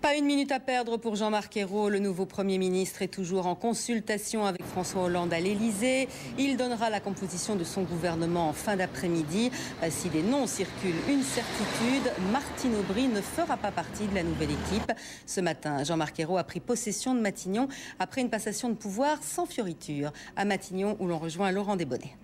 Pas une minute à perdre pour Jean-Marc Ayrault. Le nouveau Premier ministre est toujours en consultation avec François Hollande à l'Élysée. Il donnera la composition de son gouvernement en fin d'après-midi. Si des noms circulent, une certitude, Martine Aubry ne fera pas partie de la nouvelle équipe. Ce matin, Jean-Marc Ayrault a pris possession de Matignon après une passation de pouvoir sans fioriture. À Matignon, où l'on rejoint Laurent Desbonnets.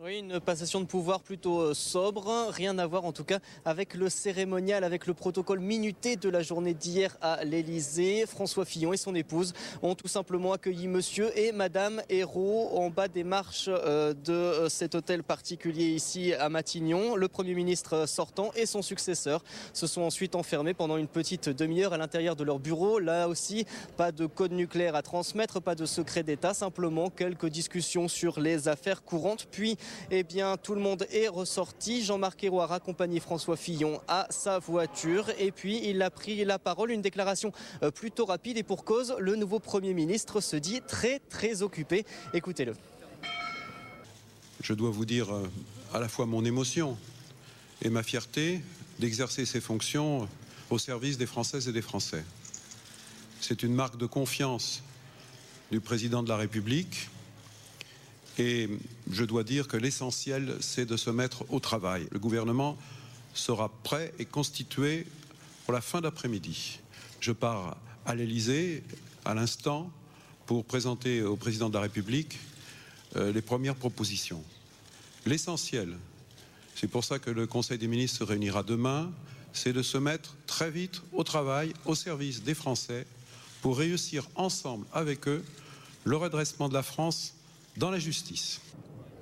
Oui, une passation de pouvoir plutôt sobre, rien à voir en tout cas avec le cérémonial, avec le protocole minuté de la journée d'hier à l'Élysée. François Fillon et son épouse ont tout simplement accueilli monsieur et madame Ayrault en bas des marches de cet hôtel particulier ici à Matignon. Le Premier ministre sortant et son successeur se sont ensuite enfermés pendant une petite demi-heure à l'intérieur de leur bureau. Là aussi, pas de code nucléaire à transmettre, pas de secret d'État, simplement quelques discussions sur les affaires courantes. Puis eh bien, tout le monde est ressorti. Jean-Marc Ayrault a raccompagné François Fillon à sa voiture et puis il a pris la parole, une déclaration plutôt rapide et pour cause, le nouveau Premier ministre se dit très occupé. Écoutez-le. Je dois vous dire à la fois mon émotion et ma fierté d'exercer ces fonctions au service des Françaises et des Français. C'est une marque de confiance du président de la République. Et je dois dire que l'essentiel, c'est de se mettre au travail. Le gouvernement sera prêt et constitué pour la fin d'après-midi. Je pars à l'Élysée à l'instant pour présenter au président de la République les premières propositions. L'essentiel, c'est pour ça que le Conseil des ministres se réunira demain, c'est de se mettre très vite au travail, au service des Français, pour réussir ensemble avec eux le redressement de la France dans la justice.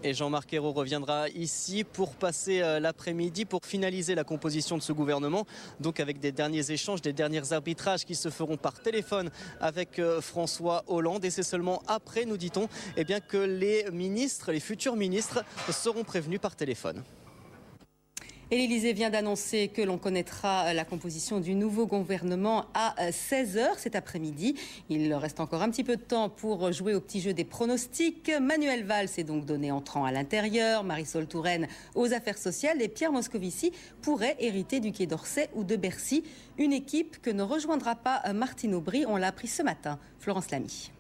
Et Jean-Marc Ayrault reviendra ici pour passer l'après-midi, pour finaliser la composition de ce gouvernement, donc avec des derniers échanges, des derniers arbitrages qui se feront par téléphone avec François Hollande. Et c'est seulement après, nous dit-on, eh bien, que les ministres, les futurs ministres, seront prévenus par téléphone. Et l'Élysée vient d'annoncer que l'on connaîtra la composition du nouveau gouvernement à 16h cet après-midi. Il reste encore un petit peu de temps pour jouer au petit jeu des pronostics. Manuel Valls est donc donné entrant à l'intérieur, Marisol Touraine aux affaires sociales et Pierre Moscovici pourrait hériter du Quai d'Orsay ou de Bercy. Une équipe que ne rejoindra pas Martine Aubry, on l'a appris ce matin. Florence Lamy.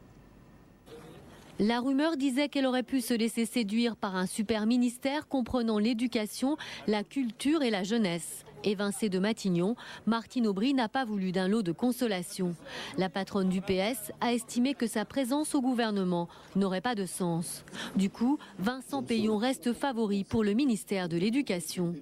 La rumeur disait qu'elle aurait pu se laisser séduire par un super ministère comprenant l'éducation, la culture et la jeunesse. Évincée de Matignon, Martine Aubry n'a pas voulu d'un lot de consolation. La patronne du PS a estimé que sa présence au gouvernement n'aurait pas de sens. Du coup, Vincent Peillon reste favori pour le ministère de l'Éducation.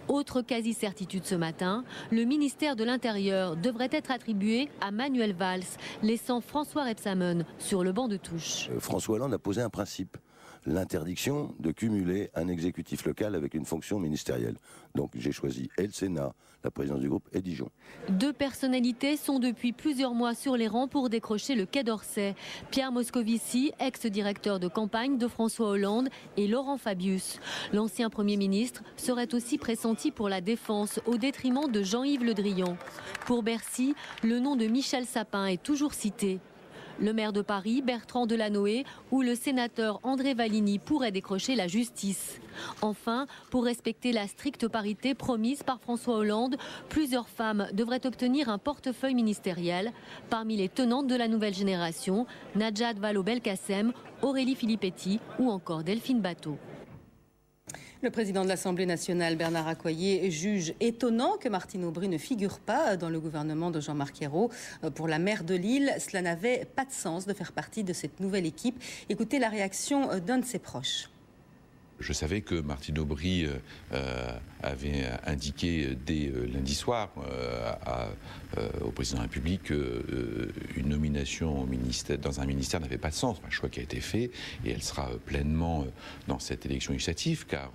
Autre quasi-certitude ce matin, le ministère de l'Intérieur devrait être attribué à Manuel Valls, laissant François Rebsamen sur le banc de touche. François Hollande a posé un principe. L'interdiction de cumuler un exécutif local avec une fonction ministérielle. Donc j'ai choisi et le Sénat, la présidence du groupe et Dijon. Deux personnalités sont depuis plusieurs mois sur les rangs pour décrocher le Quai d'Orsay. Pierre Moscovici, ex-directeur de campagne de François Hollande, et Laurent Fabius. L'ancien Premier ministre serait aussi pressenti pour la défense au détriment de Jean-Yves Le Drian. Pour Bercy, le nom de Michel Sapin est toujours cité. Le maire de Paris, Bertrand Delanoë, ou le sénateur André Valigny pourraient décrocher la justice. Enfin, pour respecter la stricte parité promise par François Hollande, plusieurs femmes devraient obtenir un portefeuille ministériel. Parmi les tenantes de la nouvelle génération, Najat Vallaud-Belkacem, Aurélie Filippetti ou encore Delphine Batho. Le président de l'Assemblée nationale, Bernard Accoyer, juge étonnant que Martine Aubry ne figure pas dans le gouvernement de Jean-Marc Ayrault. Pour la maire de Lille, cela n'avait pas de sens de faire partie de cette nouvelle équipe. Écoutez la réaction d'un de ses proches. Je savais que Martine Aubry avait indiqué dès lundi soir au président de la République qu'une nomination au ministère, dans un ministère n'avait pas de sens. Un choix qui a été fait et elle sera pleinement dans cette élection législative car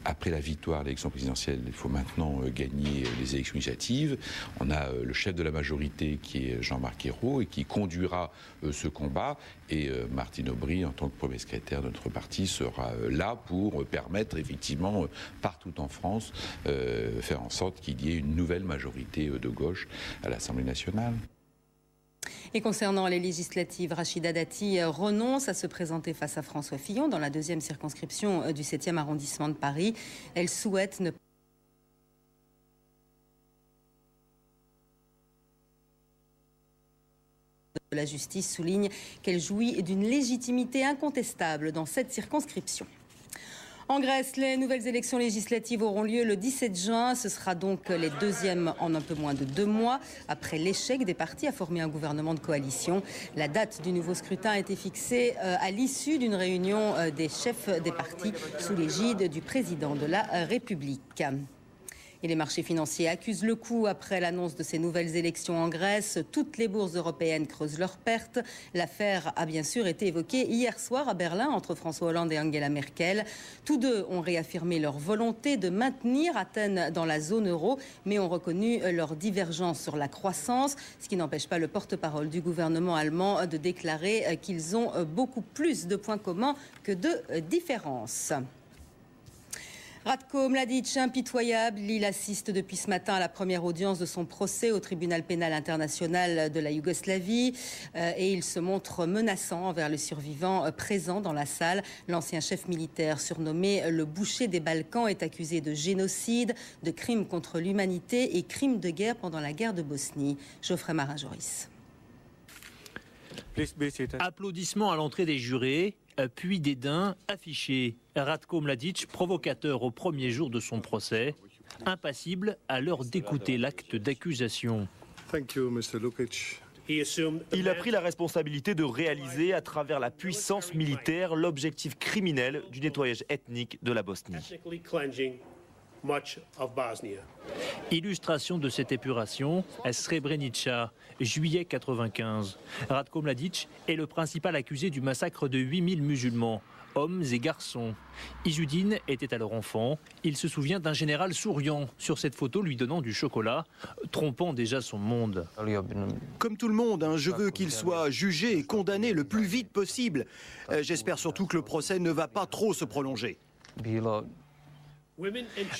après la victoire de l'élection présidentielle, il faut maintenant gagner les élections législatives. On a le chef de la majorité qui est Jean-Marc Ayrault et qui conduira ce combat et Martine Aubry en tant que premier secrétaire de notre parti sera là pour permettre effectivement partout en France faire en sorte qu'il y ait une nouvelle majorité de gauche à l'Assemblée nationale. Et concernant les législatives, Rachida Dati renonce à se présenter face à François Fillon dans la deuxième circonscription du 7e arrondissement de Paris. Elle souhaite ne La justice souligne qu'elle jouit d'une légitimité incontestable dans cette circonscription. En Grèce, les nouvelles élections législatives auront lieu le 17 juin. Ce sera donc les deuxièmes en un peu moins de 2 mois, après l'échec des partis à former un gouvernement de coalition. La date du nouveau scrutin a été fixée à l'issue d'une réunion des chefs des partis sous l'égide du président de la République. Et les marchés financiers accusent le coup après l'annonce de ces nouvelles élections en Grèce. Toutes les bourses européennes creusent leurs pertes. L'affaire a bien sûr été évoquée hier soir à Berlin entre François Hollande et Angela Merkel. Tous deux ont réaffirmé leur volonté de maintenir Athènes dans la zone euro, mais ont reconnu leur divergence sur la croissance, ce qui n'empêche pas le porte-parole du gouvernement allemand de déclarer qu'ils ont beaucoup plus de points communs que de différences. Ratko Mladic, impitoyable, il assiste depuis ce matin à la première audience de son procès au tribunal pénal international de la Yougoslavie et il se montre menaçant envers les survivants présents dans la salle. L'ancien chef militaire surnommé le boucher des Balkans est accusé de génocide, de crimes contre l'humanité et crimes de guerre pendant la guerre de Bosnie. Geoffrey Marin-Joris. Applaudissements à l'entrée des jurés, puis dédain affiché. Ratko Mladic, provocateur au premier jour de son procès, impassible à l'heure d'écouter l'acte d'accusation. Il a pris la responsabilité de réaliser, à travers la puissance militaire, l'objectif criminel du nettoyage ethnique de la Bosnie. Illustration de cette épuration, à Srebrenica, juillet 95. Ratko Mladic est le principal accusé du massacre de 8000 musulmans, hommes et garçons. Izudine était alors enfant. Il se souvient d'un général souriant sur cette photo lui donnant du chocolat, trompant déjà son monde. Comme tout le monde, je veux qu'il soit jugé et condamné le plus vite possible. J'espère surtout que le procès ne va pas trop se prolonger.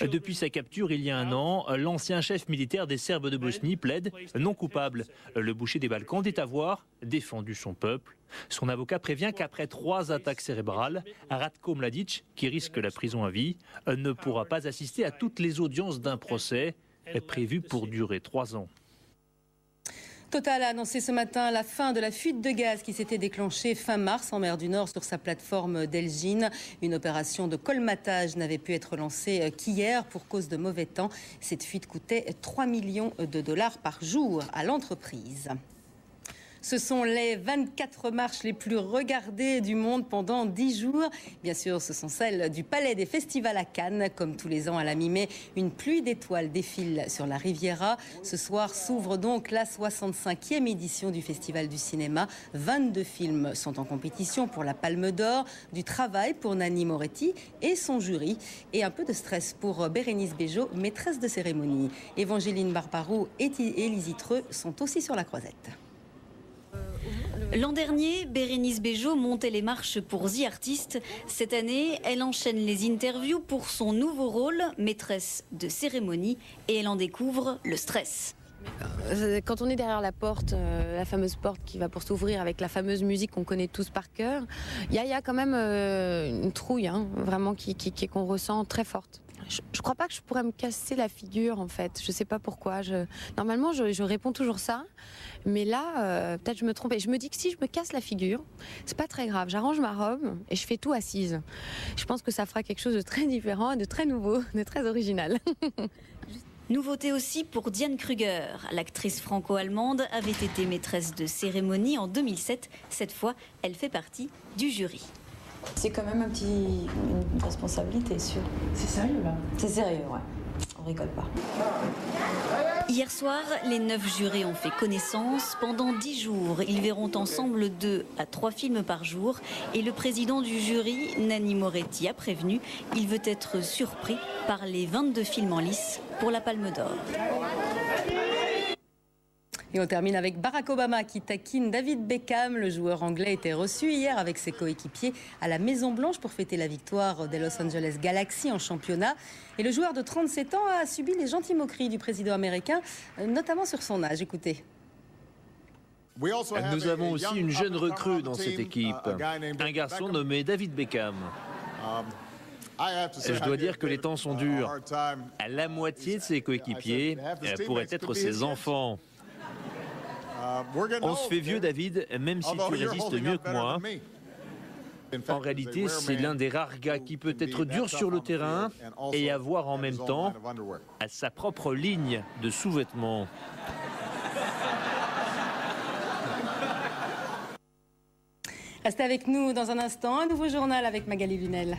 Depuis sa capture il y a 1 an, l'ancien chef militaire des Serbes de Bosnie plaide non coupable. Le boucher des Balkans dit avoir défendu son peuple. Son avocat prévient qu'après 3 attaques cérébrales, Ratko Mladic, qui risque la prison à vie, ne pourra pas assister à toutes les audiences d'un procès prévu pour durer 3 ans. Total a annoncé ce matin la fin de la fuite de gaz qui s'était déclenchée fin mars en mer du Nord sur sa plateforme d'Elgin. Une opération de colmatage n'avait pu être lancée qu'hier pour cause de mauvais temps. Cette fuite coûtait 3 millions de dollars par jour à l'entreprise. Ce sont les 24 marches les plus regardées du monde pendant 10 jours. Bien sûr, ce sont celles du Palais des Festivals à Cannes. Comme tous les ans à la mi-mai, une pluie d'étoiles défile sur la Riviera. Ce soir s'ouvre donc la 65e édition du Festival du cinéma. 22 films sont en compétition pour la Palme d'Or. Du travail pour Nanni Moretti et son jury. Et un peu de stress pour Bérénice Bejo, maîtresse de cérémonie. Évangéline Barbarou et Élise Itreux sont aussi sur la croisette. L'an dernier, Bérénice Bejo montait les marches pour The Artist. Cette année, elle enchaîne les interviews pour son nouveau rôle, maîtresse de cérémonie, et elle en découvre le stress. Quand on est derrière la porte, la fameuse porte qui va pour s'ouvrir avec la fameuse musique qu'on connaît tous par cœur, il y a quand même une trouille, vraiment qu'on ressent très forte. Je crois pas que je pourrais me casser la figure en fait. Je sais pas pourquoi. Normalement, je réponds toujours ça, mais là, peut-être je me trompe. Et je me dis que si je me casse la figure, c'est pas très grave. J'arrange ma robe et je fais tout assise. Je pense que ça fera quelque chose de très différent, de très nouveau, de très original. Nouveauté aussi pour Diane Kruger. L'actrice franco-allemande avait été maîtresse de cérémonie en 2007. Cette fois, elle fait partie du jury. C'est quand même une responsabilité, sûr. C'est sérieux, là? C'est sérieux, ouais. On rigole pas. Hier soir, les 9 jurés ont fait connaissance. Pendant 10 jours, ils verront ensemble 2 à 3 films par jour. Et le président du jury, Nanni Moretti, a prévenu, il veut être surpris par les 22 films en lice pour la Palme d'Or. Et on termine avec Barack Obama qui taquine David Beckham. Le joueur anglais était reçu hier avec ses coéquipiers à la Maison-Blanche pour fêter la victoire des Los Angeles Galaxy en championnat. Et le joueur de 37 ans a subi les gentilles moqueries du président américain, notamment sur son âge. Écoutez. Nous avons aussi une jeune recrue dans cette équipe, un garçon nommé David Beckham. Je dois dire que les temps sont durs. La moitié de ses coéquipiers pourraient être ses enfants. On se fait vieux, David, même si tu résistes mieux que moi. En réalité, c'est l'un des rares gars qui peut être dur sur le terrain et avoir en même temps sa propre ligne de sous-vêtements. Restez avec nous dans un instant, un nouveau journal avec Magali Lunel.